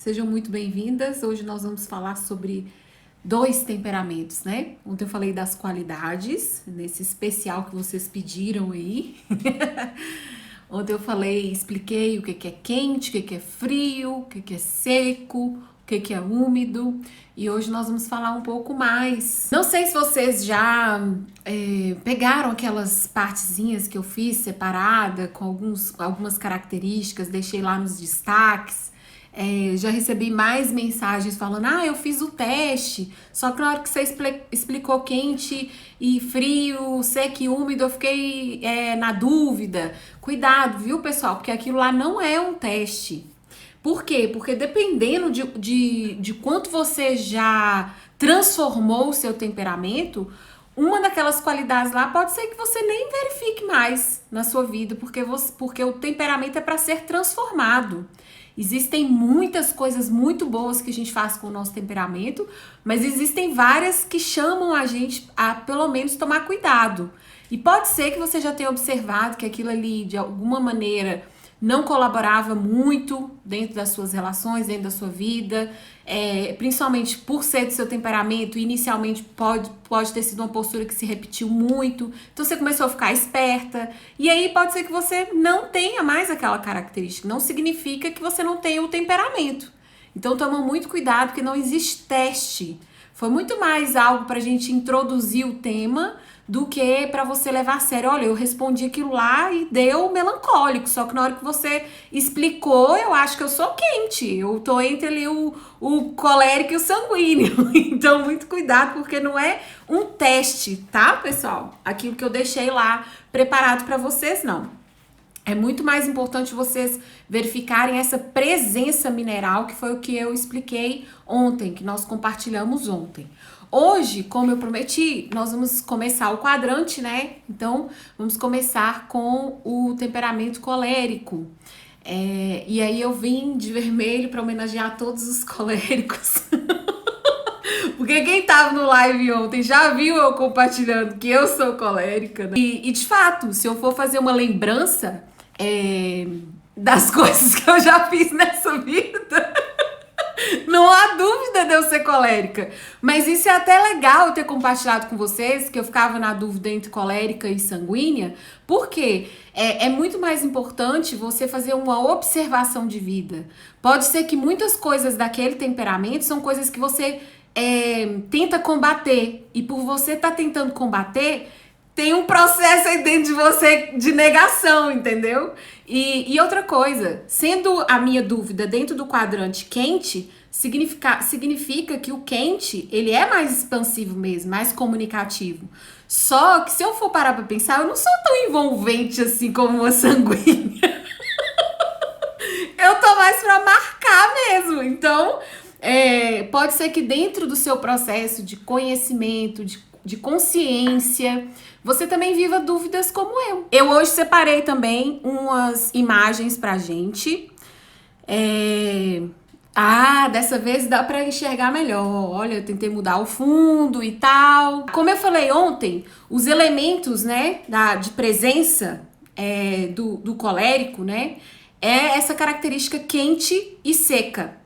Sejam muito bem-vindas. Hoje nós vamos falar sobre dois temperamentos, né? Ontem eu falei das qualidades, nesse especial que vocês pediram aí. Ontem eu expliquei o que é quente, o que é frio, o que é seco, o que é úmido. E hoje nós vamos falar um pouco mais. Não sei se vocês já pegaram aquelas partezinhas que eu fiz separada, com algumas características, deixei lá nos destaques. Já recebi mais mensagens falando, eu fiz o teste, só que na hora que você explicou quente e frio, seco e úmido, eu fiquei na dúvida. Cuidado, viu, pessoal? Porque aquilo lá não é um teste. Por quê? Porque dependendo de quanto você já transformou o seu temperamento, uma daquelas qualidades lá pode ser que você nem verifique mais na sua vida, porque o temperamento é para ser transformado. Existem muitas coisas muito boas que a gente faz com o nosso temperamento, mas existem várias que chamam a gente a pelo menos tomar cuidado. E pode ser que você já tenha observado que aquilo ali, de alguma maneira, não colaborava muito dentro das suas relações, dentro da sua vida, principalmente por ser do seu temperamento. Inicialmente pode ter sido uma postura que se repetiu muito, então você começou a ficar esperta, e aí pode ser que você não tenha mais aquela característica, não significa que você não tenha o temperamento. Então toma muito cuidado, porque não existe teste. Foi muito mais algo pra gente introduzir o tema do que para você levar a sério. Olha, eu respondi aquilo lá e deu melancólico, só que na hora que você explicou, eu acho que eu sou quente, eu tô entre ali o colérico e o sanguíneo. Então, muito cuidado, porque não é um teste, tá, pessoal? Aquilo que eu deixei lá preparado para vocês, não. É muito mais importante vocês verificarem essa presença mineral, que foi o que eu expliquei ontem, que nós compartilhamos ontem. Hoje, como eu prometi, nós vamos começar o quadrante, né? Então, vamos começar com o temperamento colérico. E aí eu vim de vermelho para homenagear todos os coléricos. Porque quem tava no live ontem já viu eu compartilhando que eu sou colérica, né? E de fato, se eu for fazer uma lembrança das coisas que eu já fiz nessa vida, não há dúvida de eu ser colérica. Mas isso é até legal eu ter compartilhado com vocês, que eu ficava na dúvida entre colérica e sanguínea, porque é muito mais importante você fazer uma observação de vida. Pode ser que muitas coisas daquele temperamento são coisas que você tenta combater, e por você estar tentando combater, tem um processo aí dentro de você de negação, entendeu? E outra coisa, sendo a minha dúvida dentro do quadrante quente, significa que o quente, ele é mais expansivo mesmo, mais comunicativo. Só que se eu for parar pra pensar, eu não sou tão envolvente assim como uma sanguínea. Eu tô mais pra marcar mesmo. Então, pode ser que dentro do seu processo de conhecimento, de consciência, você também viva dúvidas como eu. Eu hoje separei também umas imagens pra gente. Dessa vez dá pra enxergar melhor. Olha, eu tentei mudar o fundo e tal. Como eu falei ontem, os elementos, né, de presença do colérico, né, é essa característica quente e seca.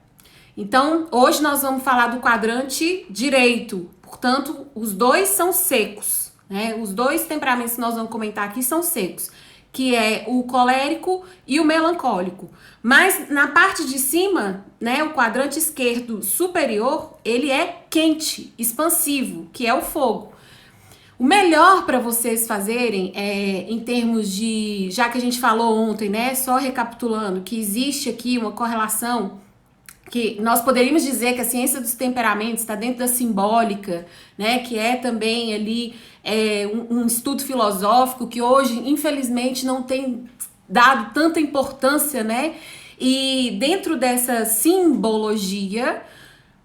Então, hoje nós vamos falar do quadrante direito. Portanto, os dois são secos, né? Os dois temperamentos que nós vamos comentar aqui são secos, que é o colérico e o melancólico. Mas na parte de cima, né, o quadrante esquerdo superior, ele é quente, expansivo, que é o fogo. O melhor para vocês fazerem em termos de, já que a gente falou ontem, né, só recapitulando, que existe aqui uma correlação, que nós poderíamos dizer que a ciência dos temperamentos está dentro da simbólica, né, que é também ali um estudo filosófico que hoje, infelizmente, não tem dado tanta importância, né, e dentro dessa simbologia,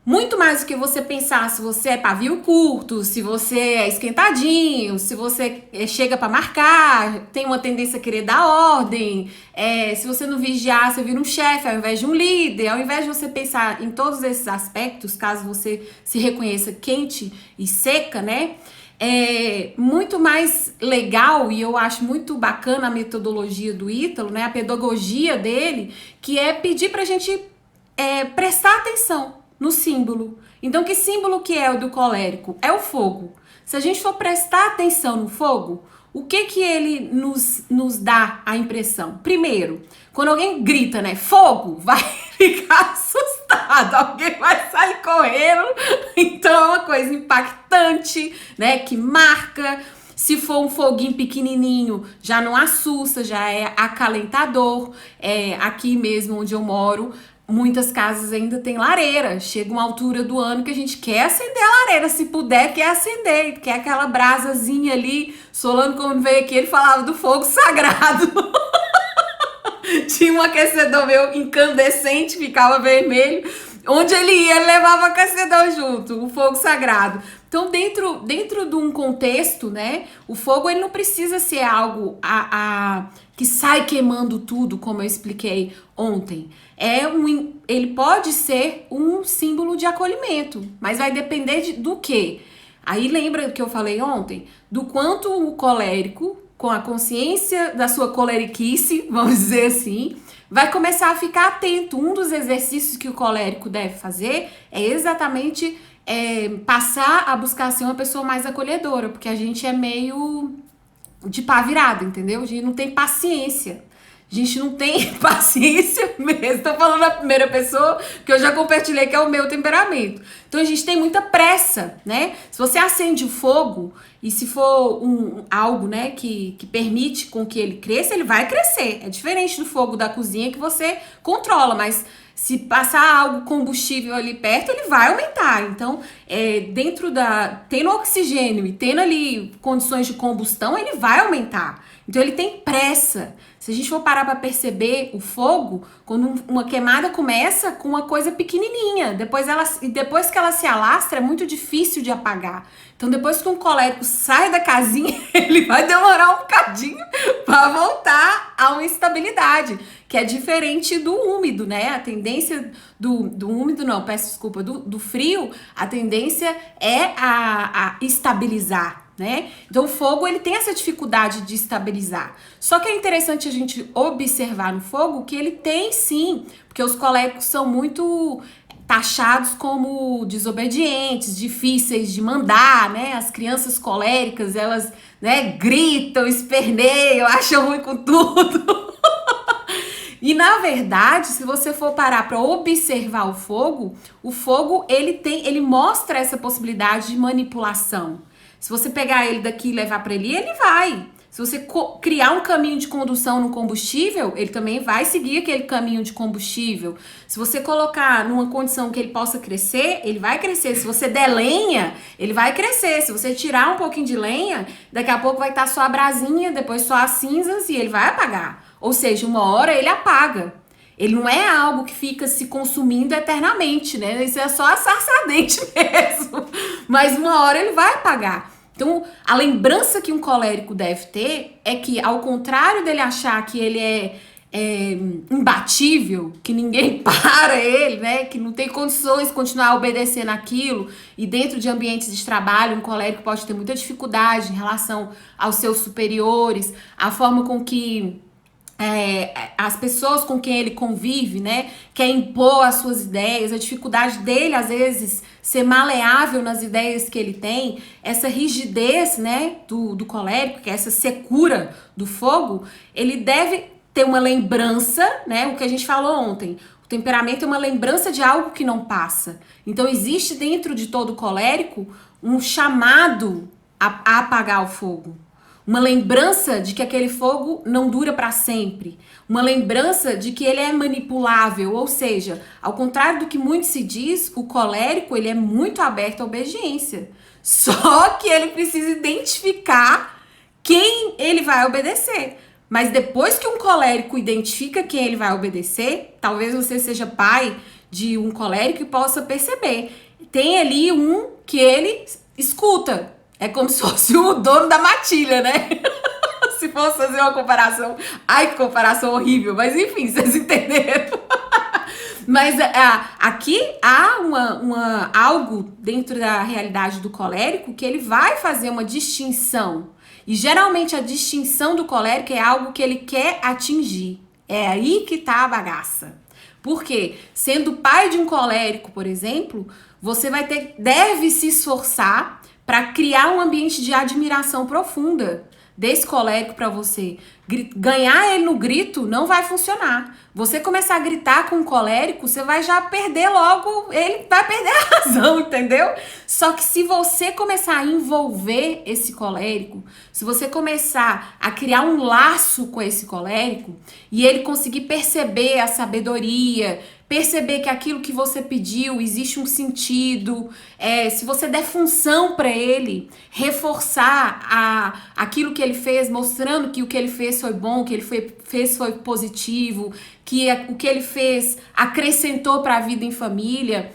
muito mais do que você pensar se você é pavio curto, se você é esquentadinho, se você chega para marcar, tem uma tendência a querer dar ordem, se você não vigiar, você vira um chefe ao invés de um líder. Ao invés de você pensar em todos esses aspectos, caso você se reconheça quente e seca, né? É muito mais legal, e eu acho muito bacana a metodologia do Ítalo, né? A pedagogia dele, que é pedir pra gente prestar atenção no símbolo. Então, que símbolo que é o do colérico? É o fogo. Se a gente for prestar atenção no fogo, o que que ele nos dá a impressão? Primeiro, quando alguém grita, né, fogo, vai ficar assustado, alguém vai sair correndo. Então é uma coisa impactante, né, que marca. Se for um foguinho pequenininho, já não assusta, já é acalentador. Aqui mesmo onde eu moro, muitas casas ainda tem lareira. Chega uma altura do ano que a gente quer acender a lareira, se puder, quer acender, quer aquela brasazinha ali. Solano, quando veio aqui, ele falava do fogo sagrado. Tinha um aquecedor meu incandescente, ficava vermelho. Onde ele ia, ele levava aquecedor junto, o fogo sagrado. Então, dentro de um contexto, né, o fogo ele não precisa ser algo que sai queimando tudo, como eu expliquei ontem. Ele pode ser um símbolo de acolhimento, mas vai depender do quê? Aí lembra que eu falei ontem? Do quanto o colérico, com a consciência da sua coleriquice, vamos dizer assim, vai começar a ficar atento. Um dos exercícios que o colérico deve fazer é exatamente passar a buscar ser uma pessoa mais acolhedora, porque a gente é meio de pá virada, entendeu? A gente não tem paciência. A gente não tem paciência mesmo. Tô falando na primeira pessoa, que eu já compartilhei que é o meu temperamento. Então a gente tem muita pressa, né? Se você acende o fogo e se for algo, né, que permite com que ele cresça, ele vai crescer. É diferente do fogo da cozinha que você controla, mas se passar algo combustível ali perto, ele vai aumentar. Então, tendo oxigênio e tendo ali condições de combustão, ele vai aumentar. Então, ele tem pressa. Se a gente for parar para perceber o fogo, quando uma queimada começa com uma coisa pequenininha, depois que ela se alastra, é muito difícil de apagar. Então, depois que um colérico sai da casinha, ele vai demorar um bocadinho para voltar a uma estabilidade, que é diferente do úmido, né? A tendência do úmido, não, peço desculpa, do frio, a tendência é a estabilizar. Né? Então o fogo ele tem essa dificuldade de estabilizar. Só que é interessante a gente observar no fogo que ele tem sim, porque os coléricos são muito taxados como desobedientes, difíceis de mandar, né? As crianças coléricas, elas, né, gritam, esperneiam, acham ruim com tudo. E na verdade, se você for parar para observar o fogo ele mostra essa possibilidade de manipulação. Se você pegar ele daqui e levar para ali, ele vai. Se você criar um caminho de condução no combustível, ele também vai seguir aquele caminho de combustível. Se você colocar numa condição que ele possa crescer, ele vai crescer. Se você der lenha, ele vai crescer. Se você tirar um pouquinho de lenha, daqui a pouco vai estar só a brasinha, depois só as cinzas e ele vai apagar. Ou seja, uma hora ele apaga. Ele não é algo que fica se consumindo eternamente, né? Isso é só a sarça ardente mesmo. Mas uma hora ele vai apagar. Então, a lembrança que um colérico deve ter é que, ao contrário dele achar que ele é imbatível, que ninguém para ele, né? Que não tem condições de continuar obedecendo aquilo, e dentro de ambientes de trabalho, um colérico pode ter muita dificuldade em relação aos seus superiores, a forma com que as pessoas com quem ele convive, né, quer impor as suas ideias, a dificuldade dele, às vezes, ser maleável nas ideias que ele tem, essa rigidez, né, do colérico, que é essa secura do fogo, ele deve ter uma lembrança, né, o que a gente falou ontem. O temperamento é uma lembrança de algo que não passa. Então, existe dentro de todo colérico um chamado a apagar o fogo. Uma lembrança de que aquele fogo não dura para sempre. Uma lembrança de que ele é manipulável, ou seja, ao contrário do que muito se diz, o colérico ele é muito aberto à obediência. Só que ele precisa identificar quem ele vai obedecer. Mas depois que um colérico identifica quem ele vai obedecer, talvez você seja pai de um colérico e possa perceber. Tem ali um que ele escuta. É como se fosse o dono da matilha, né? Se fosse fazer uma comparação. Ai, que comparação horrível. Mas enfim, vocês entenderam. Mas aqui há algo dentro da realidade do colérico que ele vai fazer uma distinção. E geralmente a distinção do colérico é algo que ele quer atingir. É aí que tá a bagaça. Por quê? Sendo pai de um colérico, por exemplo, você deve se esforçar para criar um ambiente de admiração profunda desse colérico para você. Ganhar ele no grito não vai funcionar. Você começar a gritar com o colérico, você vai já perder logo, ele vai perder a razão, entendeu? Só que se você começar a envolver esse colérico, se você começar a criar um laço com esse colérico e ele conseguir perceber a sabedoria, perceber que aquilo que você pediu existe um sentido, se você der função para ele, reforçar aquilo que ele fez, mostrando que o que ele fez foi bom, o que ele fez foi positivo, que o que ele fez acrescentou para a vida em família,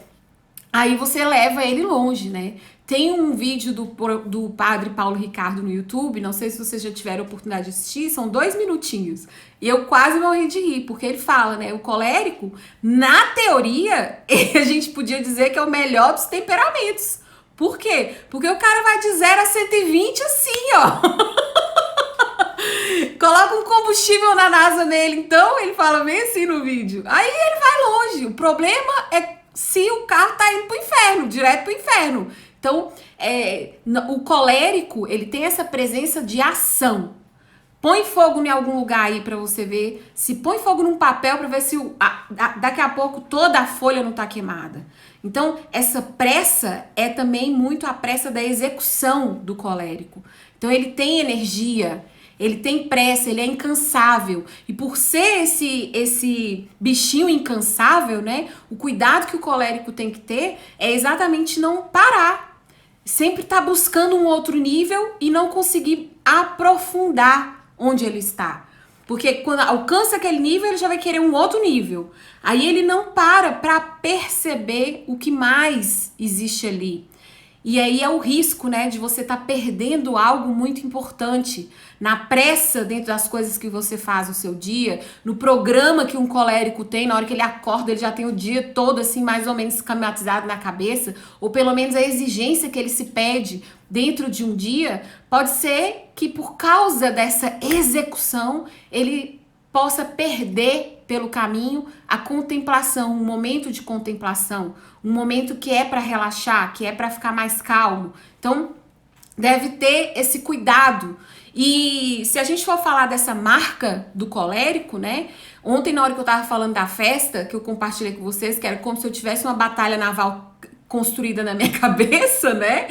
aí você leva ele longe, né? Tem um vídeo do padre Paulo Ricardo no YouTube, não sei se vocês já tiveram a oportunidade de assistir, são 2 minutinhos. E eu quase morri de rir, porque ele fala, né? O colérico, na teoria, a gente podia dizer que é o melhor dos temperamentos. Por quê? Porque o cara vai de 0 a 120 assim, ó. Coloca um combustível na NASA nele, então ele fala bem assim no vídeo. Aí ele vai longe. O problema é se o carro tá indo pro inferno, direto pro inferno. Então, o colérico, ele tem essa presença de ação. Põe fogo em algum lugar aí pra você ver. Se põe fogo num papel pra ver se daqui a pouco toda a folha não tá queimada. Então, essa pressa é também muito a pressa da execução do colérico. Então, ele tem energia, ele tem pressa, ele é incansável. E por ser esse bichinho incansável, né? O cuidado que o colérico tem que ter é exatamente não parar. Sempre tá buscando um outro nível e não conseguir aprofundar onde ele está. Porque quando alcança aquele nível, ele já vai querer um outro nível. Aí ele não para perceber o que mais existe ali. E aí é o risco, né, de você estar perdendo algo muito importante na pressa dentro das coisas que você faz no seu dia, no programa que um colérico tem, na hora que ele acorda, ele já tem o dia todo assim mais ou menos esquematizado na cabeça, ou pelo menos a exigência que ele se pede dentro de um dia, pode ser que por causa dessa execução, ele possa perder pelo caminho a contemplação, um momento de contemplação, um momento que é para relaxar, que é para ficar mais calmo. Então, deve ter esse cuidado. E se a gente for falar dessa marca do colérico, né? Ontem, na hora que eu tava falando da festa, que eu compartilhei com vocês, que era como se eu tivesse uma batalha naval construída na minha cabeça, né?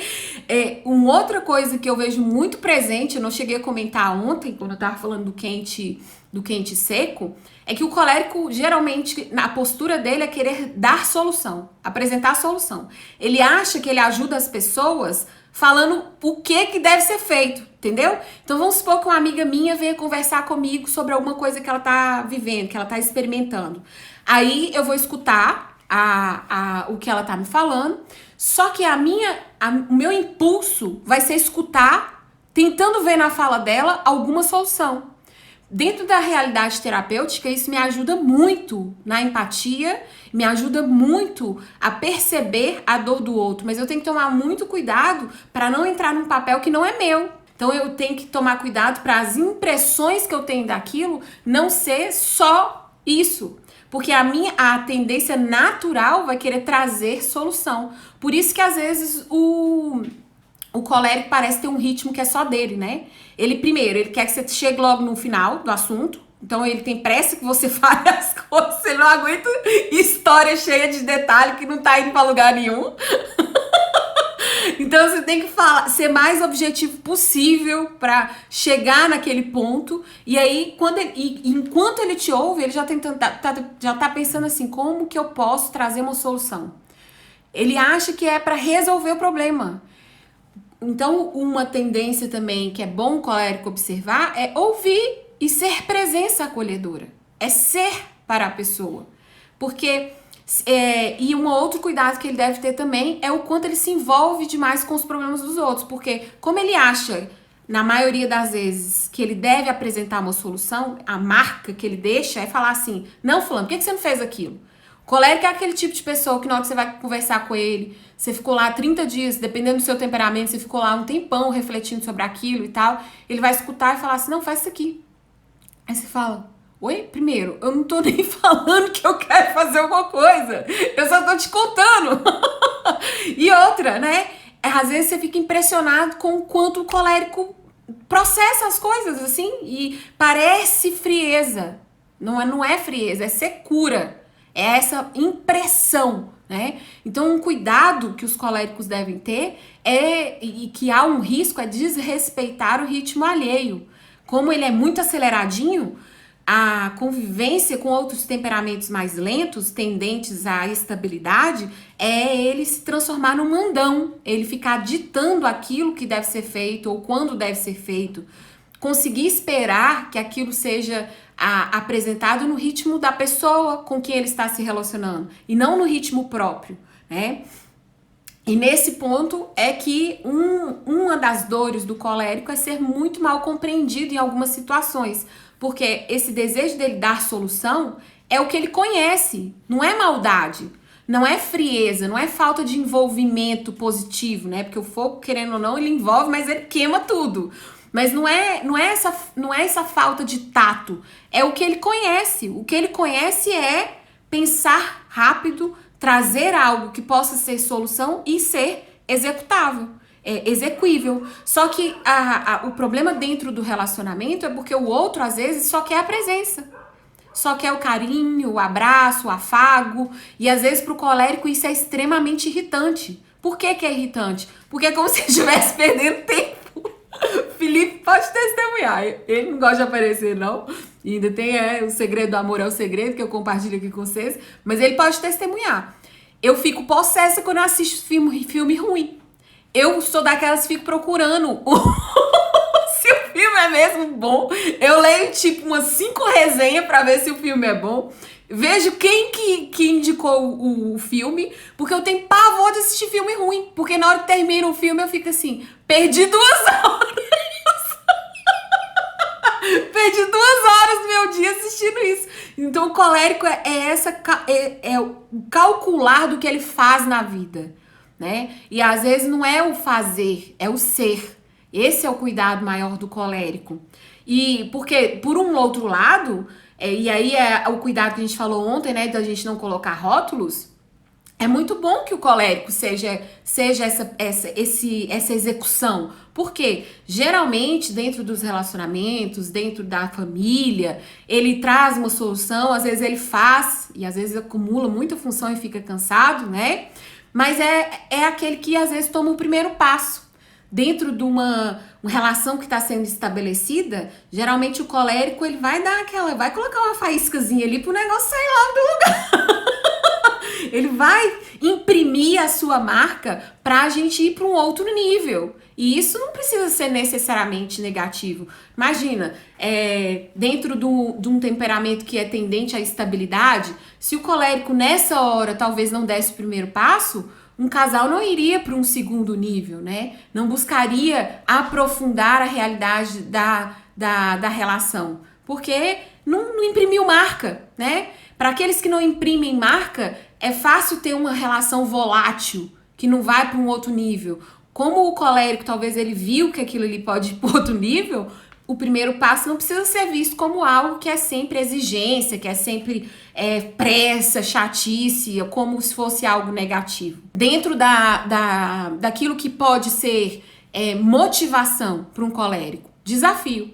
Uma outra coisa que eu vejo muito presente, eu não cheguei a comentar ontem, quando eu tava falando do quente seco, é que o colérico, geralmente, na postura dele é querer dar solução, apresentar a solução. Ele acha que ele ajuda as pessoas falando o que deve ser feito, entendeu? Então vamos supor que uma amiga minha venha conversar comigo sobre alguma coisa que ela tá vivendo, que ela tá experimentando. Aí eu vou escutar o que ela tá me falando, só que o meu impulso vai ser escutar, tentando ver na fala dela alguma solução. Dentro da realidade terapêutica, isso me ajuda muito na empatia, me ajuda muito a perceber a dor do outro, mas eu tenho que tomar muito cuidado para não entrar num papel que não é meu. Então eu tenho que tomar cuidado para as impressões que eu tenho daquilo não ser só isso. Porque a tendência natural vai querer trazer solução. Por isso que às vezes o colérico parece ter um ritmo que é só dele, né? Ele quer que você chegue logo no final do assunto. Então ele tem pressa que você fale as coisas. Você não aguenta história cheia de detalhe que não tá indo pra lugar nenhum. Então você tem que ser mais objetivo possível para chegar naquele ponto. E aí, enquanto ele te ouve, ele já tá pensando assim, como que eu posso trazer uma solução? Ele acha que é para resolver o problema. Então, uma tendência também que é bom o colérico observar é ouvir e ser presença acolhedora. É ser para a pessoa. Porque... e um outro cuidado que ele deve ter também é o quanto ele se envolve demais com os problemas dos outros, porque como ele acha, na maioria das vezes, que ele deve apresentar uma solução, a marca que ele deixa é falar assim, não fulano, por que você não fez aquilo? O colérico é aquele tipo de pessoa que na hora que você vai conversar com ele, você ficou lá 30 dias, dependendo do seu temperamento, você ficou lá um tempão refletindo sobre aquilo e tal, ele vai escutar e falar assim, não, faz isso aqui. Aí você fala, Oi? Primeiro, eu não tô nem falando que eu quero fazer alguma coisa. Eu só tô te contando. E outra, né? Às vezes você fica impressionado com o quanto o colérico processa as coisas, assim, e parece frieza. Não é frieza, é secura. É essa impressão, né? Então, um cuidado que os coléricos devem ter e que há um risco é desrespeitar o ritmo alheio. Como ele é muito aceleradinho, a convivência com outros temperamentos mais lentos, tendentes à estabilidade, é ele se transformar num mandão, ele ficar ditando aquilo que deve ser feito ou quando deve ser feito. Conseguir esperar que aquilo seja apresentado no ritmo da pessoa com quem ele está se relacionando e não no ritmo próprio, né? E nesse ponto é que uma das dores do colérico é ser muito mal compreendido em algumas situações, porque esse desejo dele dar solução é o que ele conhece, não é maldade, não é frieza, não é falta de envolvimento positivo, né? Porque o fogo, querendo ou não, ele envolve, mas ele queima tudo. Mas não é essa falta de tato, é o que ele conhece. O que ele conhece é pensar rápido, trazer algo que possa ser solução e ser executável, exequível. Só que o problema dentro do relacionamento é porque o outro, às vezes, só quer a presença. Só quer o carinho, o abraço, o afago. E às vezes pro colérico isso é extremamente irritante. Por que que é irritante? Porque é como se estivesse perdendo tempo. Felipe pode testemunhar. Ele não gosta de aparecer, não. E ainda tem o segredo do amor é o segredo, que eu compartilho aqui com vocês. Mas ele pode testemunhar. Eu fico possessa quando eu assisto filme ruim. Eu sou daquelas que fico procurando se o filme é mesmo bom. Eu leio tipo umas 5 resenhas pra ver se o filme é bom. Vejo quem que indicou o filme, porque eu tenho pavor de assistir filme ruim. Porque na hora que termina o filme eu fico assim, perdi 2 horas. Perdi 2 horas do meu dia assistindo isso. Então o colérico é o calcular do que ele faz na vida, né? E às vezes não é o fazer, é o ser. Esse é o cuidado maior do colérico. E porque, por um outro lado, e aí é o cuidado que a gente falou ontem, né? Da gente não colocar rótulos. É muito bom que o colérico seja essa execução. Porque geralmente, dentro dos relacionamentos, dentro da família, ele traz uma solução, às vezes ele faz, e às vezes acumula muita função e fica cansado, né? Mas é aquele que às vezes toma o primeiro passo. Dentro de uma relação que está sendo estabelecida, geralmente o colérico ele vai vai colocar uma faíscazinha ali pro negócio sair logo do lugar. Ele vai imprimir a sua marca para a gente ir para um outro nível. E isso não precisa ser necessariamente negativo. Imagina, dentro de um temperamento que é tendente à estabilidade, se o colérico nessa hora talvez não desse o primeiro passo, um casal não iria para um segundo nível, né? Não buscaria aprofundar a realidade da relação, porque não imprimiu marca, né? Para aqueles que não imprimem marca, é fácil ter uma relação volátil, que não vai para um outro nível. Como o colérico, talvez ele viu que aquilo ali pode ir para outro nível, o primeiro passo não precisa ser visto como algo que é sempre exigência, que é sempre pressa, chatice, como se fosse algo negativo. Dentro daquilo que pode ser motivação para um colérico, desafio.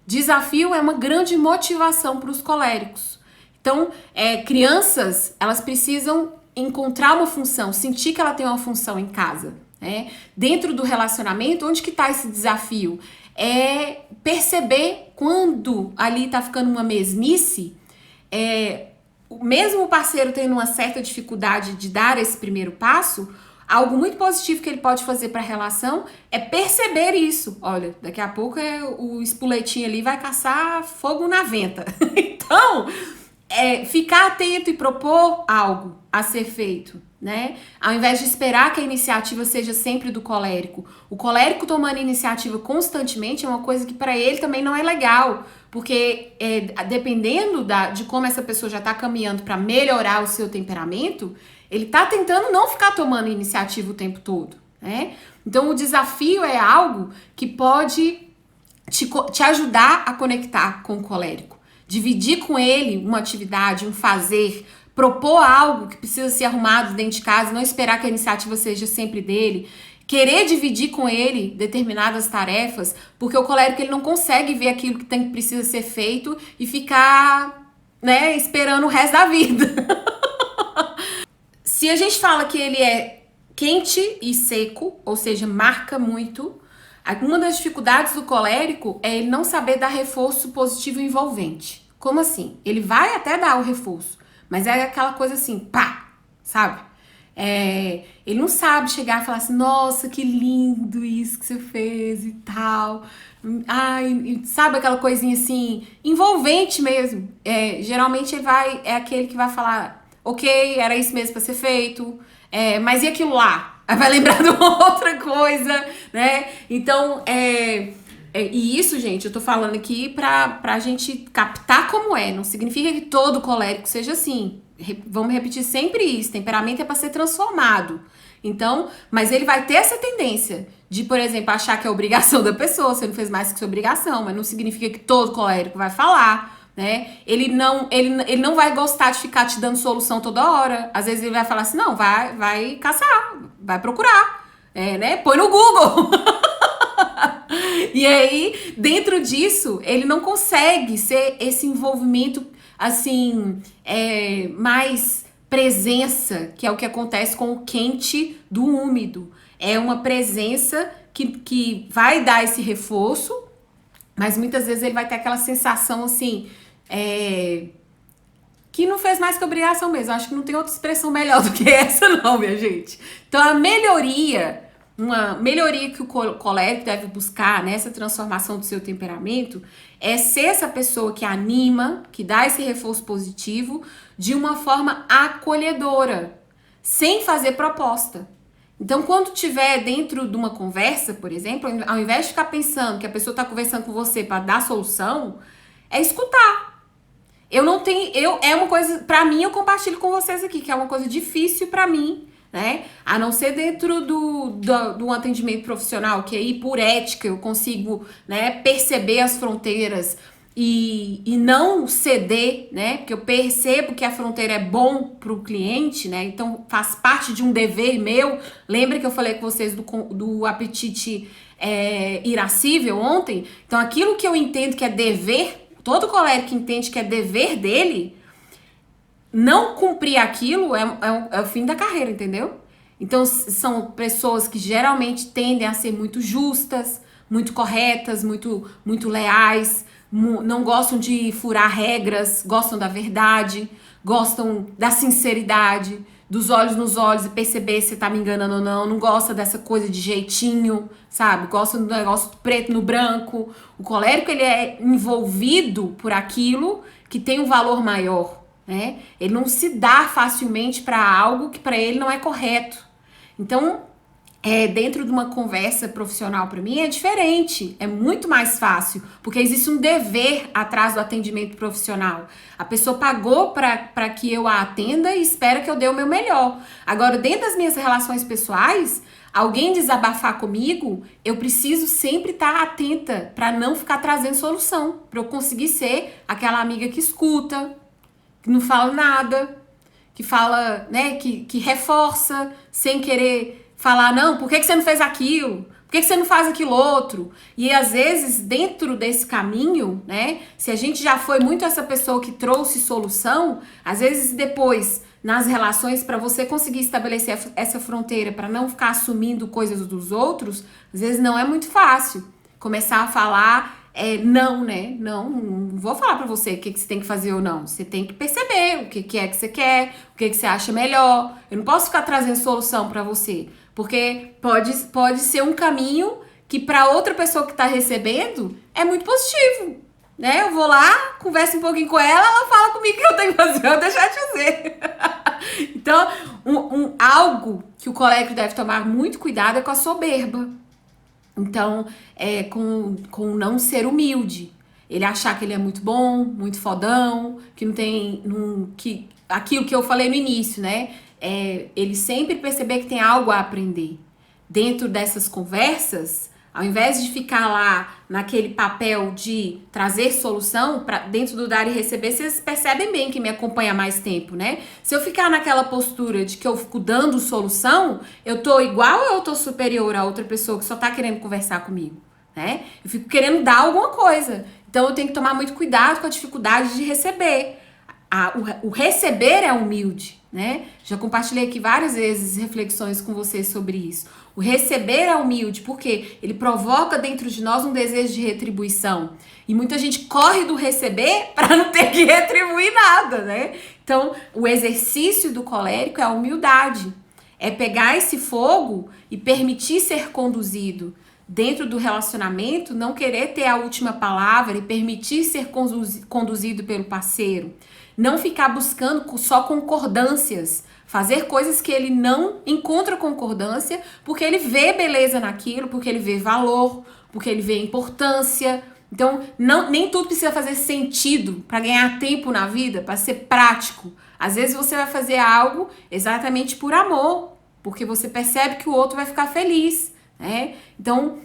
Desafio é uma grande motivação para os coléricos. Então, crianças, elas precisam encontrar uma função, sentir que ela tem uma função em casa, né? Dentro do relacionamento, onde que está esse desafio? É perceber quando ali tá ficando uma mesmice, mesmo o parceiro tendo uma certa dificuldade de dar esse primeiro passo, algo muito positivo que ele pode fazer para a relação é perceber isso. Olha, daqui a pouco o espoletinho ali vai caçar fogo na venta. Então, ficar atento e propor algo a ser feito, né? Ao invés de esperar que a iniciativa seja sempre do colérico. O colérico tomando iniciativa constantemente é uma coisa que para ele também não é legal, porque dependendo de como essa pessoa já está caminhando para melhorar o seu temperamento, ele tá tentando não ficar tomando iniciativa o tempo todo, né? Então o desafio é algo que pode te ajudar a conectar com o colérico. dividir com ele uma atividade, um fazer, propor algo que precisa ser arrumado dentro de casa, não esperar que a iniciativa seja sempre dele, querer dividir com ele determinadas tarefas, porque o colérico ele não consegue ver aquilo que precisa ser feito e ficar, né, esperando o resto da vida. Se a gente fala que ele é quente e seco, ou seja, marca muito, uma das dificuldades do colérico é ele não saber dar reforço positivo envolvente. Como assim? Ele vai até dar o reforço, mas é aquela coisa assim, pá, sabe? Ele não sabe chegar e falar assim, nossa, que lindo isso que você fez e tal. Ai, sabe aquela coisinha assim, envolvente mesmo. Geralmente é aquele que vai falar, ok, era isso mesmo pra ser feito, mas e aquilo lá? Aí vai lembrar de uma outra coisa, né? Então, e isso, gente, eu tô falando aqui pra gente captar como é. Não significa que todo colérico seja assim. Vamos repetir sempre isso. Temperamento é pra ser transformado. Então, mas ele vai ter essa tendência de, por exemplo, achar que é obrigação da pessoa. Você não fez mais que sua obrigação, mas não significa que todo colérico vai falar, né? Ele não vai gostar de ficar te dando solução toda hora. Às vezes ele vai falar assim, não, vai caçar, vai procurar, né? Põe no Google. E aí, dentro disso, ele não consegue ser esse envolvimento, assim, mais presença, que é o que acontece com o quente do úmido. É uma presença que vai dar esse reforço, mas muitas vezes ele vai ter aquela sensação, assim, que não fez mais que obrigação mesmo. Acho que não tem outra expressão melhor do que essa não, minha gente. Então, uma melhoria que o colérico deve buscar nessa transformação do seu temperamento é ser essa pessoa que anima, que dá esse reforço positivo de uma forma acolhedora, sem fazer proposta. Então, quando tiver dentro de uma conversa, por exemplo, ao invés de ficar pensando que a pessoa está conversando com você para dar solução, é escutar. É uma coisa, pra mim, eu compartilho com vocês aqui, que é uma coisa difícil pra mim, né? A não ser dentro do atendimento profissional, que aí, por ética, eu consigo, né, perceber as fronteiras e não ceder, né? Porque eu percebo que a fronteira é bom pro cliente, né? Então, faz parte de um dever meu. Lembra que eu falei com vocês do apetite irascível ontem? Então, aquilo que eu entendo que é dever, todo colérico que entende que é dever dele, não cumprir aquilo é o fim da carreira, entendeu? Então, são pessoas que geralmente tendem a ser muito justas, muito corretas, muito leais, não gostam de furar regras, gostam da verdade, gostam da sinceridade, dos olhos nos olhos e perceber se tá me enganando ou não gosta dessa coisa de jeitinho, sabe? Gosta do negócio preto no branco. O colérico, ele é envolvido por aquilo que tem um valor maior, né? Ele não se dá facilmente para algo que para ele não é correto. Então, dentro de uma conversa profissional, para mim é diferente, é muito mais fácil, porque existe um dever atrás do atendimento profissional. A pessoa pagou para que eu a atenda e espera que eu dê o meu melhor. Agora, dentro das minhas relações pessoais, alguém desabafar comigo, eu preciso sempre estar atenta para não ficar trazendo solução, para eu conseguir ser aquela amiga que escuta, que não fala nada, que fala, né, que reforça sem querer falar, não, por que você não fez aquilo? Por que você não faz aquilo outro? E às vezes, dentro desse caminho, né, se a gente já foi muito essa pessoa que trouxe solução, às vezes depois, nas relações, para você conseguir estabelecer essa fronteira, para não ficar assumindo coisas dos outros, às vezes não é muito fácil. Começar a falar não, né? Não vou falar pra você o que você tem que fazer ou não. Você tem que perceber o que é que você quer, o que você acha melhor. Eu não posso ficar trazendo solução pra você, porque pode ser um caminho que pra outra pessoa que tá recebendo é muito positivo, né? Eu vou lá, converso um pouquinho com ela fala comigo o que eu tenho que fazer, eu vou deixar de fazer. Então, algo que o colérico deve tomar muito cuidado é com a soberba. Então, com não ser humilde. Ele achar que ele é muito bom, muito fodão, que não tem... aquilo que eu falei no início, né? Ele sempre perceber que tem algo a aprender. Dentro dessas conversas, Ao invés de ficar lá naquele papel de trazer solução, para dentro do dar e receber, vocês percebem bem que me acompanha há mais tempo, né? Se eu ficar naquela postura de que eu fico dando solução, eu tô igual ou eu tô superior a outra pessoa que só tá querendo conversar comigo, né? Eu fico querendo dar alguma coisa. Então eu tenho que tomar muito cuidado com a dificuldade de receber. O receber é humilde, né? Já compartilhei aqui várias vezes reflexões com vocês sobre isso. O receber é humilde, porque ele provoca dentro de nós um desejo de retribuição. E muita gente corre do receber para não ter que retribuir nada, né? Então, o exercício do colérico é a humildade. É pegar esse fogo e permitir ser conduzido dentro do relacionamento, não querer ter a última palavra e permitir ser conduzido pelo parceiro. Não ficar buscando só concordâncias, fazer coisas que ele não encontra concordância, porque ele vê beleza naquilo, porque ele vê valor, porque ele vê importância. Então, nem tudo precisa fazer sentido para ganhar tempo na vida, para ser prático. Às vezes você vai fazer algo exatamente por amor, porque você percebe que o outro vai ficar feliz, né? Então,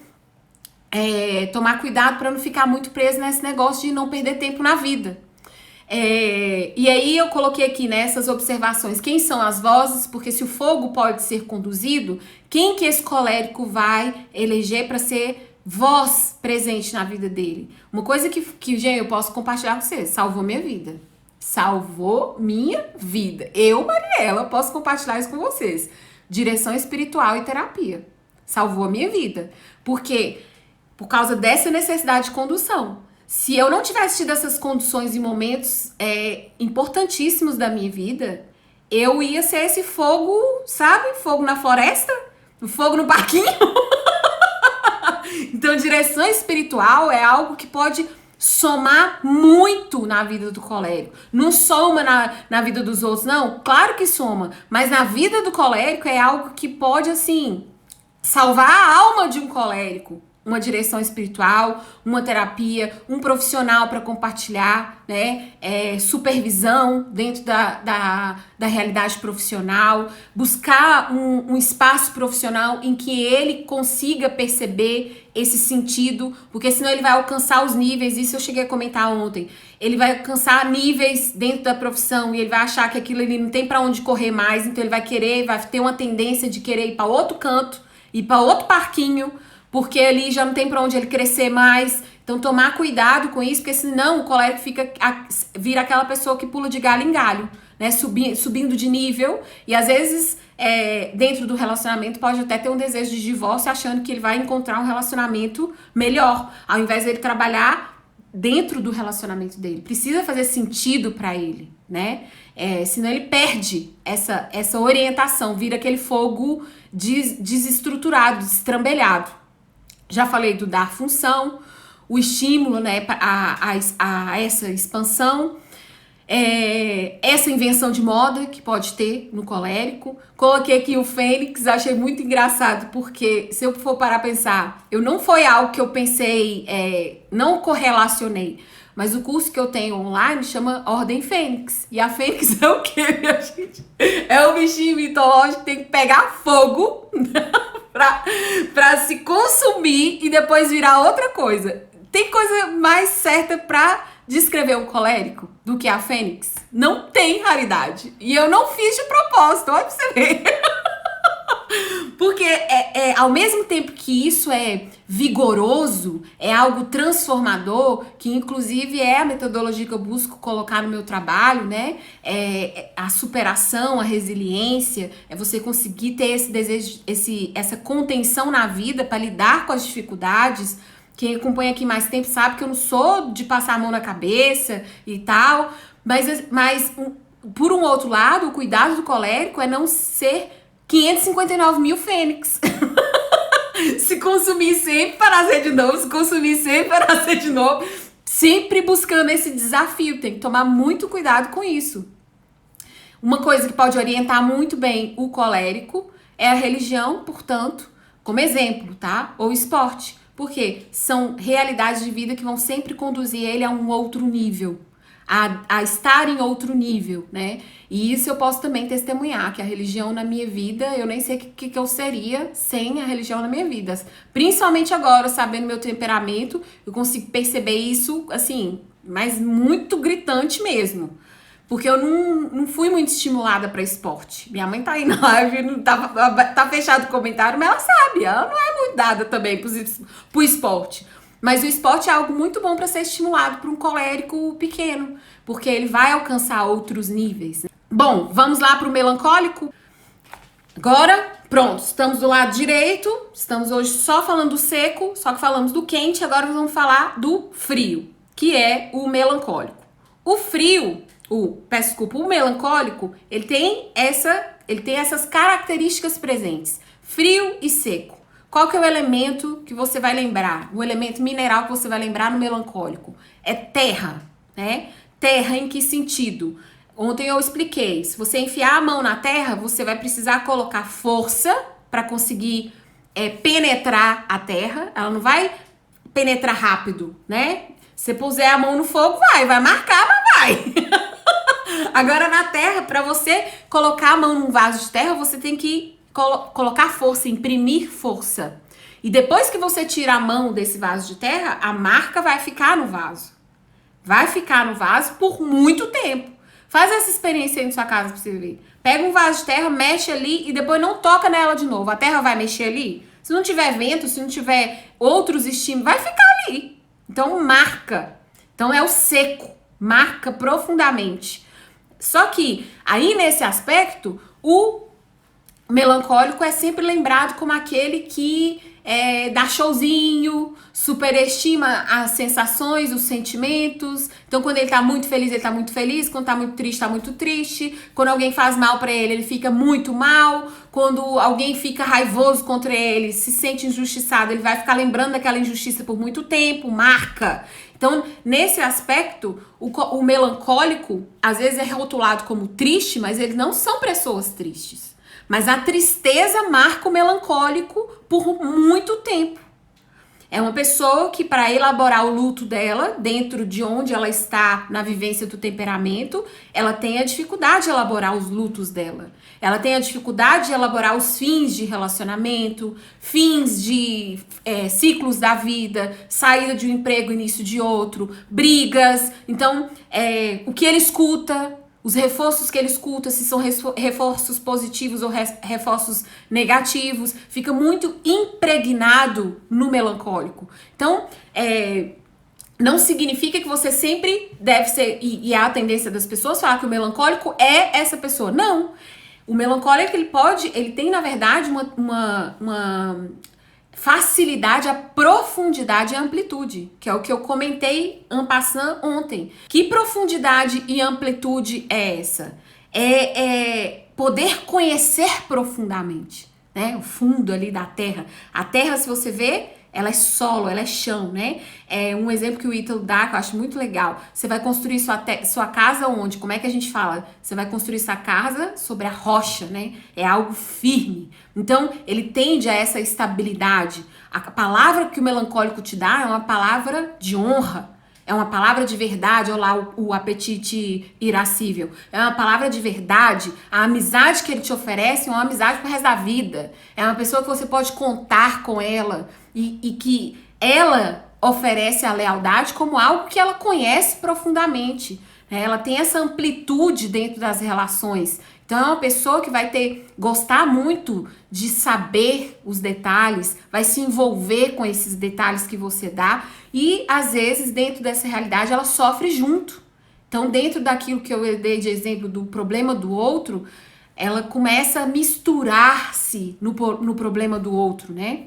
tomar cuidado para não ficar muito preso nesse negócio de não perder tempo na vida. E aí eu coloquei aqui nessas observações quem são as vozes, porque se o fogo pode ser conduzido, quem que esse colérico vai eleger para ser voz presente na vida dele? Uma coisa que gente, eu posso compartilhar com vocês, salvou minha vida. Salvou minha vida. Eu, Mariela, posso compartilhar isso com vocês. Direção espiritual e terapia. Salvou a minha vida. Porque por causa dessa necessidade de condução. Se eu não tivesse tido essas condições em momentos importantíssimos da minha vida, eu ia ser esse fogo, sabe? Fogo na floresta, fogo no parquinho. Então, direção espiritual é algo que pode somar muito na vida do colérico. Não soma na vida dos outros, não. Claro que soma, mas na vida do colérico é algo que pode, assim, salvar a alma de um colérico. Uma direção espiritual, uma terapia, um profissional para compartilhar, né? Supervisão dentro da realidade profissional, buscar um espaço profissional em que ele consiga perceber esse sentido, porque senão ele vai alcançar os níveis, isso eu cheguei a comentar ontem, ele vai alcançar níveis dentro da profissão e ele vai achar que aquilo ele não tem para onde correr mais, então ele vai ter uma tendência de querer ir para outro canto, ir para outro parquinho, porque ali já não tem para onde ele crescer mais. Então, tomar cuidado com isso, porque senão o colérico vira aquela pessoa que pula de galho em galho, né? Subindo de nível. E às vezes, dentro do relacionamento, pode até ter um desejo de divórcio, achando que ele vai encontrar um relacionamento melhor, ao invés dele trabalhar dentro do relacionamento dele. Precisa fazer sentido para ele, né? Senão ele perde essa orientação, vira aquele fogo desestruturado, destrambelhado. Já falei do dar função, o estímulo, né, a essa expansão, essa invenção de moda que pode ter no colérico. Coloquei aqui o Fênix, achei muito engraçado, porque se eu for parar a pensar, não foi algo que eu pensei, não correlacionei, mas o curso que eu tenho online chama Ordem Fênix. E a Fênix é o quê, minha gente? É um bichinho mitológico que tem que pegar fogo pra se consumir e depois virar outra coisa. Tem coisa mais certa pra descrever um colérico do que a Fênix? Não tem raridade. E eu não fiz de propósito, olha pra você ver. Porque ao mesmo tempo que isso é vigoroso, é algo transformador, que inclusive é a metodologia que eu busco colocar no meu trabalho, né? A superação, a resiliência, é você conseguir ter esse desejo, essa contenção na vida para lidar com as dificuldades. Quem acompanha aqui mais tempo sabe que eu não sou de passar a mão na cabeça e tal, mas por um outro lado, o cuidado do colérico é não ser 559 mil fênix. Se consumir sempre para nascer de novo, se consumir sempre para nascer de novo, sempre buscando esse desafio. Tem que tomar muito cuidado com isso. Uma coisa que pode orientar muito bem o colérico é a religião, portanto, como exemplo, tá? Ou esporte. Porque são realidades de vida que vão sempre conduzir ele a um outro nível. a estar em outro nível, né? E isso eu posso também testemunhar, que a religião na minha vida, eu nem sei o que eu seria sem a religião na minha vida. Principalmente agora, sabendo meu temperamento, eu consigo perceber isso, assim, mas muito gritante mesmo. Porque eu não fui muito estimulada para esporte. Minha mãe tá aí na live, não tá fechado o comentário, mas ela sabe, ela não é muito dada também pro esporte. Mas o esporte é algo muito bom para ser estimulado para um colérico pequeno, porque ele vai alcançar outros níveis. Bom, vamos lá para o melancólico? Agora, pronto, estamos do lado direito, estamos hoje só falando do seco, só que falamos do quente, agora vamos falar do frio, que é o melancólico. O frio, o melancólico, ele tem essas características presentes, frio e seco. Qual que é o elemento que você vai lembrar? O elemento mineral que você vai lembrar no melancólico? É terra, né? Terra em que sentido? Ontem eu expliquei, se você enfiar a mão na terra, você vai precisar colocar força para conseguir penetrar a terra. Ela não vai penetrar rápido, né? Se puser a mão no fogo, vai marcar, mas vai. Agora na terra, para você colocar a mão num vaso de terra, você tem que colocar força, imprimir força. E depois que você tira a mão desse vaso de terra, a marca vai ficar no vaso. Vai ficar no vaso por muito tempo. Faz essa experiência aí na sua casa pra você ver. Pega um vaso de terra, mexe ali e depois não toca nela de novo. A terra vai mexer ali? Se não tiver vento, se não tiver outros estímulos, vai ficar ali. Então marca. Então é o seco. Marca profundamente. Só que aí nesse aspecto, o melancólico é sempre lembrado como aquele que dá showzinho, superestima as sensações, os sentimentos. Então, quando ele tá muito feliz, ele tá muito feliz. Quando tá muito triste, tá muito triste. Quando alguém faz mal pra ele, ele fica muito mal. Quando alguém fica raivoso contra ele, se sente injustiçado, ele vai ficar lembrando daquela injustiça por muito tempo, marca. Então, nesse aspecto, o melancólico, às vezes é rotulado como triste, mas eles não são pessoas tristes. Mas a tristeza marca o melancólico por muito tempo. É uma pessoa que, para elaborar o luto dela, dentro de onde ela está na vivência do temperamento, ela tem a dificuldade de elaborar os lutos dela. Ela tem a dificuldade de elaborar os fins de relacionamento, fins de ciclos da vida, saída de um emprego, início de outro, brigas. Então, o que ele escuta, os reforços que ele escuta, se são reforços positivos ou reforços negativos, fica muito impregnado no melancólico. Então, não significa que você sempre deve ser, e há a tendência das pessoas falar que o melancólico é essa pessoa. Não. O melancólico, ele tem, na verdade, uma facilidade, a profundidade e a amplitude, que é o que eu comentei en passant ontem. Que profundidade e amplitude é essa? É poder conhecer profundamente, né? O fundo ali da terra. A terra, se você vê, ela é solo, ela é chão, né? É um exemplo que o Ítalo dá, que eu acho muito legal. Você vai construir sua casa onde? Como é que a gente fala? Você vai construir sua casa sobre a rocha, né? É algo firme. Então, ele tende a essa estabilidade. A palavra que o melancólico te dá é uma palavra de honra. É uma palavra de verdade, olha lá o apetite irascível. É uma palavra de verdade. A amizade que ele te oferece é uma amizade pro resto da vida. É uma pessoa que você pode contar com ela e que ela oferece a lealdade como algo que ela conhece profundamente. Ela tem essa amplitude dentro das relações. Então é uma pessoa que vai gostar muito de saber os detalhes, vai se envolver com esses detalhes que você dá e às vezes dentro dessa realidade ela sofre junto. Então dentro daquilo que eu dei de exemplo do problema do outro, ela começa a misturar-se no problema do outro, né?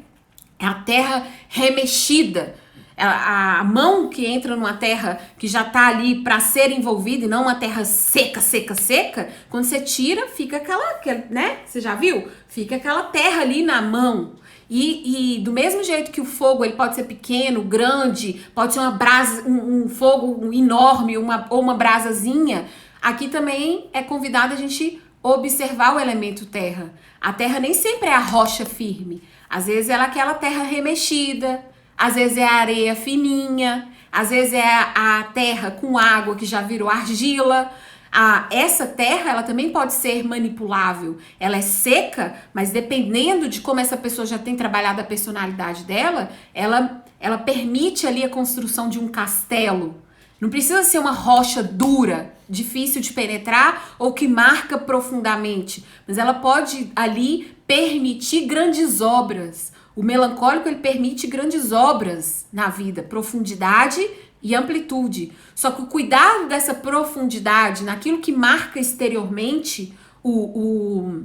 É a terra remexida. A mão que entra numa terra que já tá ali para ser envolvida e não uma terra seca, seca, seca, quando você tira, fica aquela, né? Você já viu? Fica aquela terra ali na mão. E do mesmo jeito que o fogo, ele pode ser pequeno, grande, pode ser uma brasa, um fogo enorme, ou uma brasazinha, aqui também é convidado a gente observar o elemento terra. A terra nem sempre é a rocha firme. Às vezes ela é aquela terra remexida, às vezes é a areia fininha, às vezes é a terra com água que já virou argila. Essa terra, ela também pode ser manipulável. Ela é seca, mas dependendo de como essa pessoa já tem trabalhado a personalidade dela, ela permite ali a construção de um castelo. Não precisa ser uma rocha dura, difícil de penetrar ou que marca profundamente, mas ela pode ali permitir grandes obras. O melancólico, ele permite grandes obras na vida, profundidade e amplitude. Só que o cuidado dessa profundidade naquilo que marca exteriormente o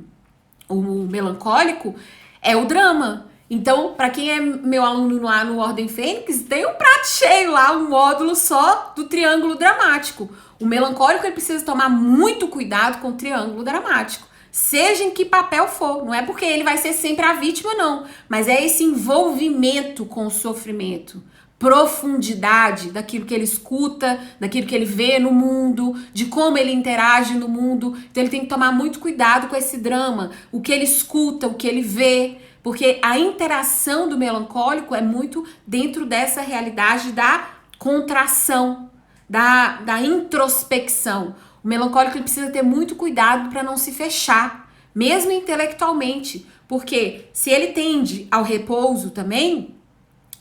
melancólico é o drama. Então, para quem é meu aluno no Ordem Fênix, tem um prato cheio lá, um módulo só do triângulo dramático. O melancólico, ele precisa tomar muito cuidado com o triângulo dramático. Seja em que papel for. Não é porque ele vai ser sempre a vítima, não. Mas é esse envolvimento com o sofrimento. Profundidade daquilo que ele escuta, daquilo que ele vê no mundo, de como ele interage no mundo. Então ele tem que tomar muito cuidado com esse drama, o que ele escuta, o que ele vê, porque a interação do melancólico é muito dentro dessa realidade da contração, da introspecção. O melancólico, ele precisa ter muito cuidado para não se fechar, mesmo intelectualmente, porque se ele tende ao repouso também,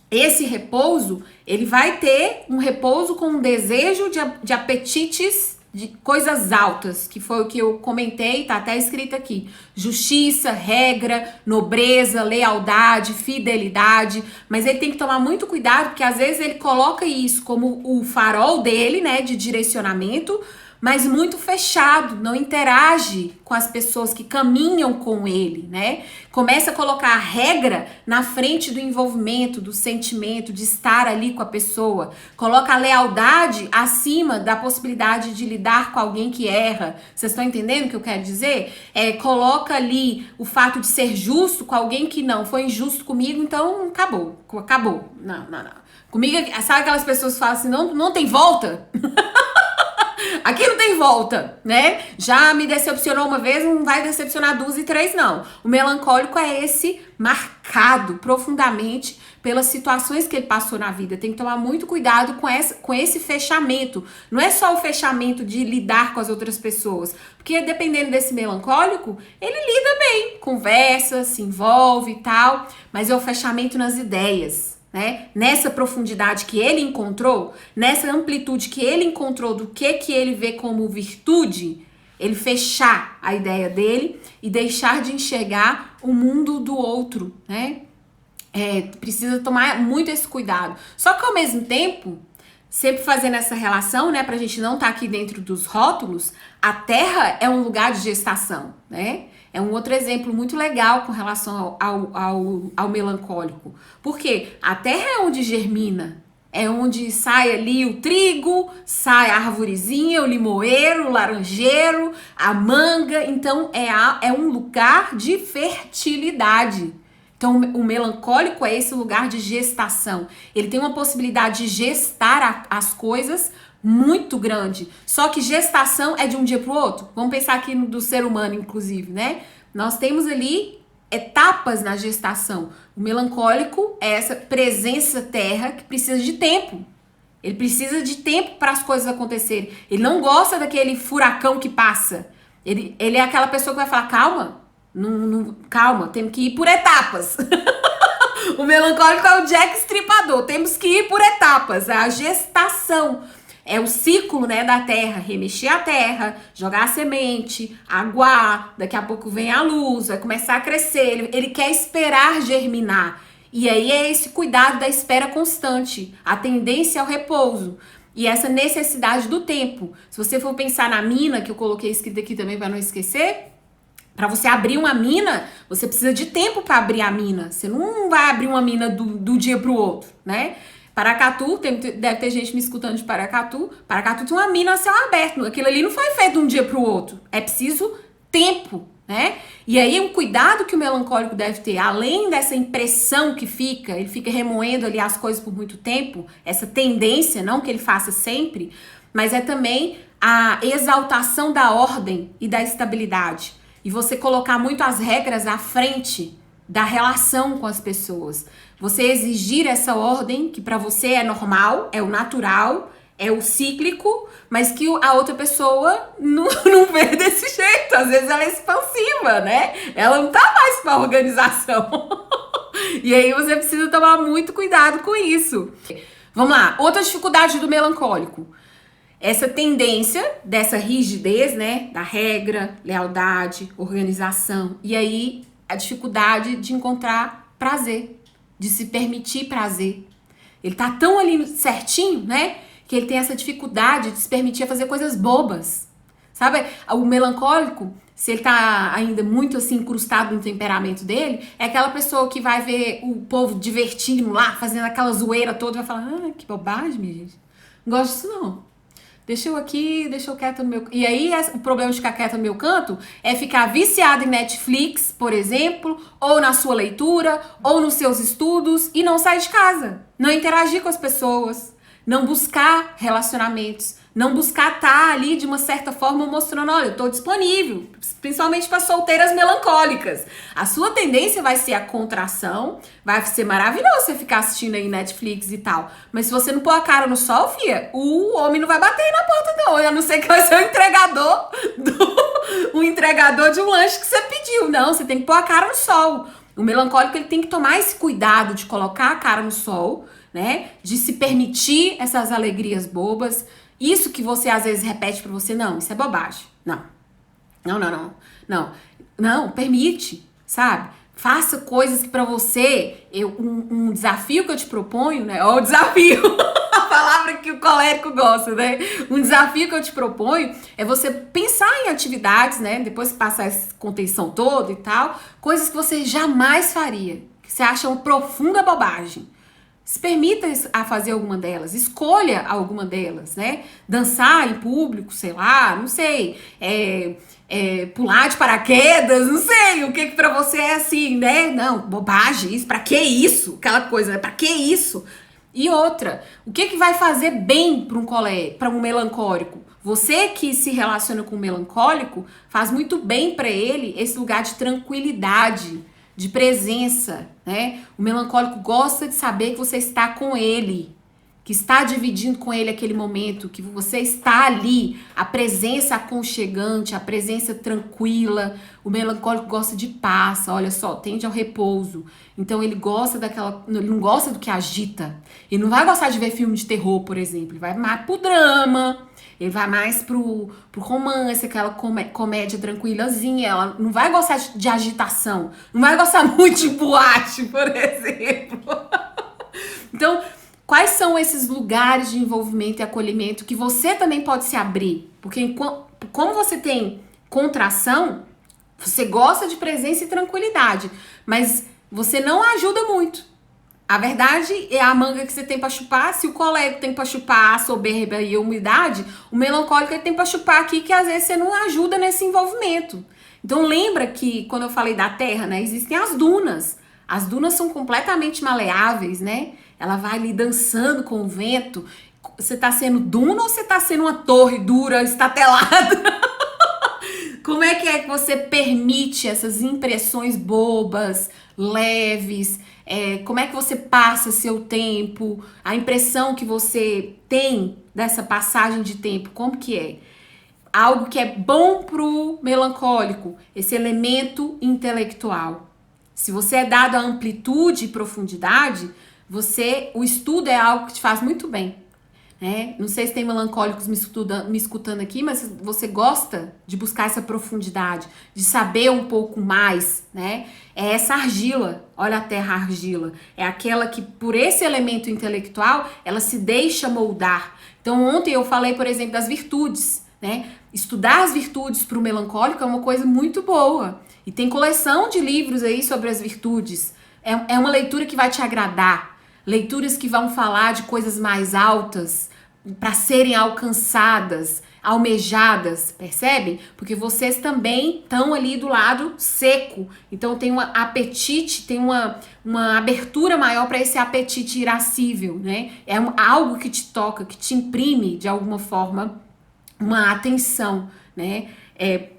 esse repouso, ele vai ter um repouso com um desejo de apetites de coisas altas, que foi o que eu comentei, tá até escrito aqui. Justiça, regra, nobreza, lealdade, fidelidade. Mas ele tem que tomar muito cuidado, porque às vezes ele coloca isso como o farol dele, né, de direcionamento, mas muito fechado, não interage com as pessoas que caminham com ele, né? Começa a colocar a regra na frente do envolvimento, do sentimento, de estar ali com a pessoa. Coloca a lealdade acima da possibilidade de lidar com alguém que erra. Vocês estão entendendo o que eu quero dizer? Coloca ali o fato de ser justo com alguém que não foi injusto comigo, então acabou. Não. Comigo, sabe aquelas pessoas que falam assim, não tem volta? Aqui não tem volta, né? Já me decepcionou uma vez, não vai decepcionar 2 e 3, não. O melancólico é esse marcado profundamente pelas situações que ele passou na vida. Tem que tomar muito cuidado com esse fechamento. Não é só o fechamento de lidar com as outras pessoas, porque dependendo desse melancólico, ele lida bem, conversa, se envolve e tal, mas é o fechamento nas ideias. Né? Nessa profundidade que ele encontrou, nessa amplitude que ele encontrou do que ele vê como virtude, ele fechar a ideia dele e deixar de enxergar o mundo do outro, né? Precisa tomar muito esse cuidado. Só que ao mesmo tempo, sempre fazendo essa relação, né, pra gente não estar aqui dentro dos rótulos, a Terra é um lugar de gestação, né? É um outro exemplo muito legal com relação ao melancólico. Porque a terra é onde germina, é onde sai ali o trigo, sai a arvorezinha, o limoeiro, o laranjeiro, a manga. Então é um lugar de fertilidade. Então o melancólico é esse lugar de gestação. Ele tem uma possibilidade de gestar as coisas muito grande. Só que gestação é de um dia para o outro. Vamos pensar aqui do ser humano, inclusive, né? Nós temos ali etapas na gestação. O melancólico é essa presença terra que precisa de tempo. Ele precisa de tempo para as coisas acontecerem. Ele não gosta daquele furacão que passa. Ele é aquela pessoa que vai falar, calma, calma, temos que ir por etapas. O melancólico é o Jack Estripador. Temos que ir por etapas. É a gestação. É o ciclo, né, da terra, remexer a terra, jogar a semente, aguar, daqui a pouco vem a luz, vai começar a crescer, ele quer esperar germinar. E aí é esse cuidado da espera constante, a tendência ao repouso e essa necessidade do tempo. Se você for pensar na mina, que eu coloquei escrito aqui também para não esquecer, para você abrir uma mina, você precisa de tempo para abrir a mina. Você não vai abrir uma mina do dia para o outro, né? Paracatu, deve ter gente me escutando de Paracatu. Paracatu tem uma mina a céu aberto. Aquilo ali não foi feito de um dia para o outro. É preciso tempo, né? E aí um cuidado que o melancólico deve ter, além dessa impressão que ele fica remoendo ali as coisas por muito tempo, essa tendência, não que ele faça sempre, mas é também a exaltação da ordem e da estabilidade. E você colocar muito as regras à frente da relação com as pessoas. Você exigir essa ordem que para você é normal, é o natural, é o cíclico, mas que a outra pessoa não vê desse jeito. Às vezes ela é expansiva, né? Ela não tá mais pra organização. E aí você precisa tomar muito cuidado com isso. Vamos lá, outra dificuldade do melancólico. Essa tendência dessa rigidez, né? Da regra, lealdade, organização. E aí a dificuldade de encontrar prazer, de se permitir prazer. Ele tá tão ali certinho, né? Que ele tem essa dificuldade de se permitir fazer coisas bobas. Sabe? O melancólico, se ele tá ainda muito assim incrustado no temperamento dele, é aquela pessoa que vai ver o povo divertindo lá, fazendo aquela zoeira toda, e vai falar: ah, que bobagem, minha gente. Não gosto disso, não. Deixa eu aqui, deixa eu quieto no meu... E aí, o problema de ficar quieto no meu canto é ficar viciado em Netflix, por exemplo, ou na sua leitura, ou nos seus estudos, e não sair de casa. Não interagir com as pessoas, não buscar relacionamentos, não buscar estar ali de uma certa forma mostrando: olha, eu tô disponível, principalmente para solteiras melancólicas. A sua tendência vai ser a contração, vai ser maravilhoso você ficar assistindo aí Netflix e tal, mas se você não pôr a cara no sol, fia, o homem não vai bater aí na porta não, a não ser que vai ser o entregador de um lanche que você pediu. Não, você tem que pôr a cara no sol. O melancólico, ele tem que tomar esse cuidado de colocar a cara no sol, né? De se permitir essas alegrias bobas. Isso que você às vezes repete pra você: não, isso é bobagem. Não, permite, sabe? Faça coisas que pra você, um desafio que eu te proponho, né? Ó, o desafio, a palavra que o colérico gosta, né? Um desafio que eu te proponho é você pensar em atividades, né? Depois que passar essa contenção toda e tal, coisas que você jamais faria, que você acha uma profunda bobagem. Se permita a fazer alguma delas, escolha alguma delas, né? Dançar em público, sei lá, não sei, pular de paraquedas, não sei, o que pra você é assim, né? Não, bobagem, isso, pra que isso? Aquela coisa, né? Pra que isso? E outra, o que vai fazer bem para um melancólico? Você que se relaciona com um melancólico, faz muito bem para ele esse lugar de tranquilidade, de presença, né? O melancólico gosta de saber que você está com ele, que está dividindo com ele aquele momento, que você está ali, a presença aconchegante, a presença tranquila. O melancólico gosta de paz, olha só, tende ao repouso. Então ele gosta ele não gosta do que agita. Ele não vai gostar de ver filme de terror, por exemplo, ele vai mais pro drama. Ele vai mais pro romance, aquela comédia tranquilazinha. Ela não vai gostar de agitação. Não vai gostar muito de boate, por exemplo. Então, quais são esses lugares de envolvimento e acolhimento que você também pode se abrir? Porque como você tem contração, você gosta de presença e tranquilidade, mas você não ajuda muito. A verdade é a manga que você tem pra chupar. Se o colérico tem pra chupar a soberba e a humildade, o melancólico ele tem pra chupar aqui, que às vezes você não ajuda nesse envolvimento. Então lembra que quando eu falei da terra, né, existem as dunas. As dunas são completamente maleáveis, né? Ela vai ali dançando com o vento. Você tá sendo duna ou você tá sendo uma torre dura, estatelada? Como é que você permite essas impressões bobas, leves? Como é que você passa seu tempo? A impressão que você tem dessa passagem de tempo, como que é? Algo que é bom pro melancólico, esse elemento intelectual. Se você é dado a amplitude e profundidade, o estudo é algo que te faz muito bem. Não sei se tem melancólicos me escutando aqui, mas você gosta de buscar essa profundidade, de saber um pouco mais, né? É essa argila, olha a terra argila, é aquela que por esse elemento intelectual, ela se deixa moldar. Então ontem eu falei, por exemplo, das virtudes, né? Estudar as virtudes para o melancólico é uma coisa muito boa. E tem coleção de livros aí sobre as virtudes. É uma leitura que vai te agradar. Leituras que vão falar de coisas mais altas para serem alcançadas, almejadas, percebem? Porque vocês também estão ali do lado seco. Então tem um apetite, tem uma abertura maior para esse apetite irascível, né? É algo que te toca, que te imprime de alguma forma uma atenção, né?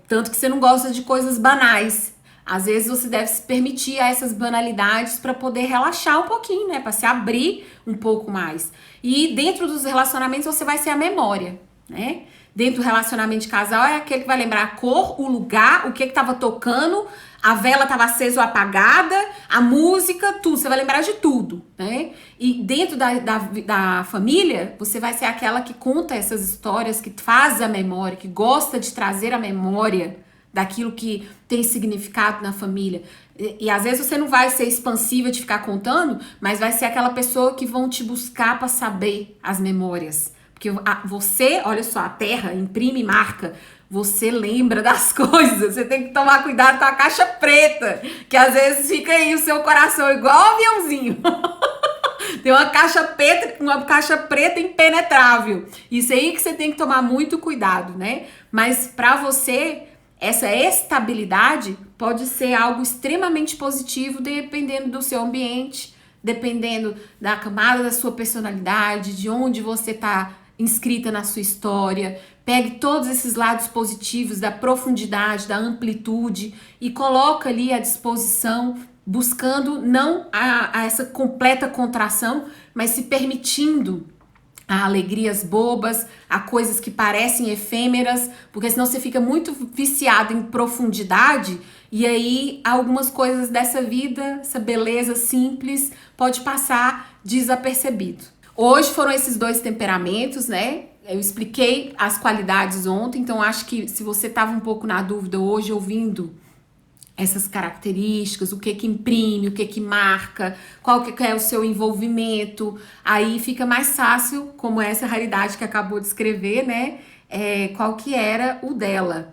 Tanto que você não gosta de coisas banais. Às vezes você deve se permitir a essas banalidades para poder relaxar um pouquinho, né? Para se abrir um pouco mais. E dentro dos relacionamentos você vai ser a memória, né? Dentro do relacionamento de casal é aquele que vai lembrar a cor, o lugar, o que estava tocando, a vela estava acesa ou apagada, a música, tudo. Você vai lembrar de tudo, né? E dentro da família, você vai ser aquela que conta essas histórias, que faz a memória, que gosta de trazer a memória daquilo que tem significado na família. E às vezes você não vai ser expansiva de ficar contando, mas vai ser aquela pessoa que vão te buscar para saber as memórias. Porque você, olha só, a terra imprime marca. Você lembra das coisas. Você tem que tomar cuidado com a caixa preta, que às vezes fica aí o seu coração igual um aviãozinho. Tem uma caixa preta impenetrável. Isso aí que você tem que tomar muito cuidado, né? Mas para você, essa estabilidade pode ser algo extremamente positivo, dependendo do seu ambiente, dependendo da camada da sua personalidade, de onde você está inscrita na sua história. Pegue todos esses lados positivos da profundidade, da amplitude e coloca ali à disposição, buscando não a essa completa contração, mas se permitindo a alegrias bobas, a coisas que parecem efêmeras, porque senão você fica muito viciado em profundidade e aí algumas coisas dessa vida, essa beleza simples, pode passar desapercebido. Hoje foram esses dois temperamentos, né? Eu expliquei as qualidades ontem, então acho que se você estava um pouco na dúvida hoje ouvindo essas características, o que que imprime, o que que marca, qual que é o seu envolvimento, aí fica mais fácil, como essa raridade que acabou de escrever, né? Qual que era o dela.